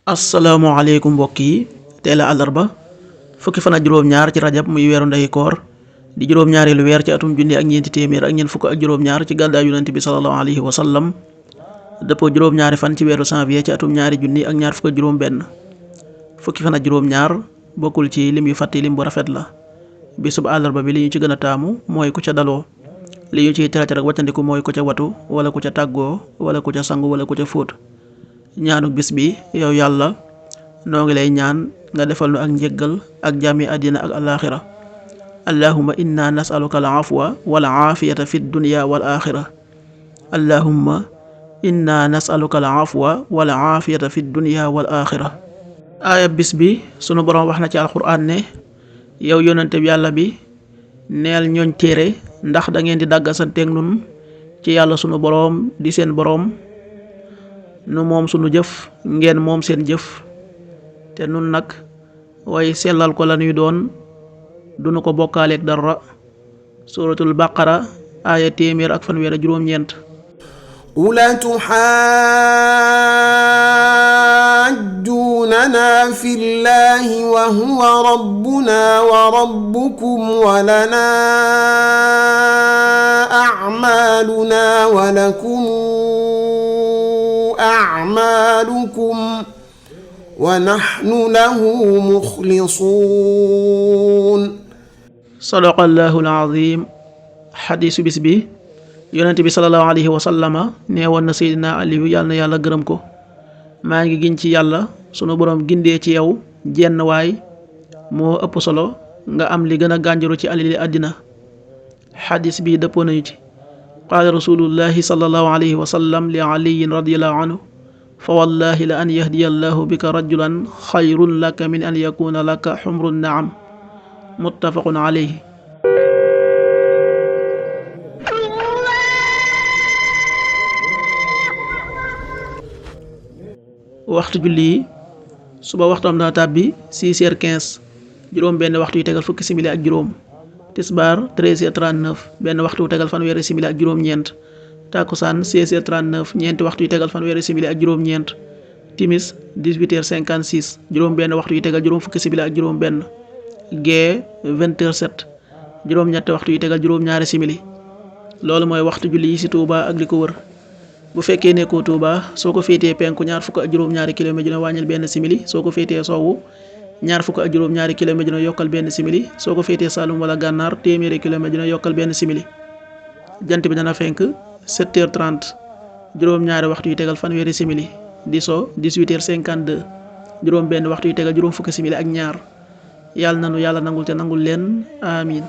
asalaamaaleykum mbokk yi teel a àllarba fukki fan ak juróom-ñaar ci rajab muy weeru ndey koor di juróom-ñaareelu weer ci atum junni ak ñeenti téeméer ak ñeent fukk ak juróom-ñaar ci gàddaay yonent bi sallallahu alayhi wa sallam dëppoo juróom-ñaari fan ci weeru janvier ci atum ñaari junni ak ñaar fukk ak juróom-benn fukki fan ak juróom-ñaar bokkul ci lim yu fàtti lim bu rafet la bisub àllarba bi li ñu ci gën a taamu mooy ku ca daloo li ñu ciy tere rek wàccandiku mooy ku ca watu wala ku ca tàggoo wala ku ca sangu wala ku ca fóot ñaanu bis bi yow yàlla noo ngi lay ñaan nga defal nu ak njëggal ak jàmmi àddina ak alaaxira allahumma inna nasaluka al afwa wal aafiyata fi dunya wal axira allahumma inna nasaluka al afwa wal aafiyata fi dunya wal axira aaya bis bi sunu boroom wax na ci alquran ne yow yonente bi yàlla bi neel ñooñ téere ndax da ngeen di dàggasanteeg nun ci yàlla sunu boroom di seen boroom nu moom sunu jëf ngeen moom seen jëf te nun nag way sellal ko la ñuy doon dunu ko bokkaaleeg dara suratul baqara aaya téeméer ak fanweer ak juróom-ñeent ula tuxaajjuunana fi llahi wa huwa rabbuna wa rabbukum wa lana a'maaluna wa lakum a'maalukum wa nahnu lahu muxlisuun. sadaqallahu al-aziim. xadiisu bis bi yonent bi sallallahu alayhi wa sallama nee woon na Seydina Aliyu yàlla na yàlla gërëm ko maa ngi giñ ci yàlla sunu boroom gindee ci yow jenn waay moo ëpp solo nga am li gën a gànjaru ci alali àddina xadiis bi dëppoo nañu ci qaala rasulullahi sallallahu alayhi wa sallam li aliyin radiyallahu anhu fa wallahi la an yahdiya allahu bika rajulan xayrun laka min an yakuna laka xumru naam muttafaqun alayhi. waxtu julli yi suba waxtoom dana tàbbi 6h15 juróom benn waxtu yu tegal fukki simili ak juróom tisbaar 13h39 benn waxtu yu tegal fanweeri simili ak juróom-ñeent takkusaan 16h39 ñeenti waxtu yu tegal fanweeri simili ak juróom-ñeent timis 18h56 juróom benn waxtu yu tegal juróom fukki simili ak juróom benn gee 20h07 juróom ñetti waxtu yu tegal juróom ñaari simili loolu mooy waxtu julli yi ci Touba ak li ko wër bu fekkee nekkoo Touba soo ko féetee penku ñaar fukk ak juróom ñaari kilomètre dina wàññil benn simili soo ko féetee sowwu ñaar fukk ak juróom ñaari kilomètre dina yokkal benn simili soo ko féetee Saloum wala Gànnaar téeméeri kilomètre dina yokkal benn simili jant bi dana fenk 7h30 juróom ñaari waxtu yu tegal fanweeri simili di so 18h52 juróom benn waxtu yu tegal juróom fukki simili ak ñaar yàlla nanu yàlla nangul te nangul leen amiin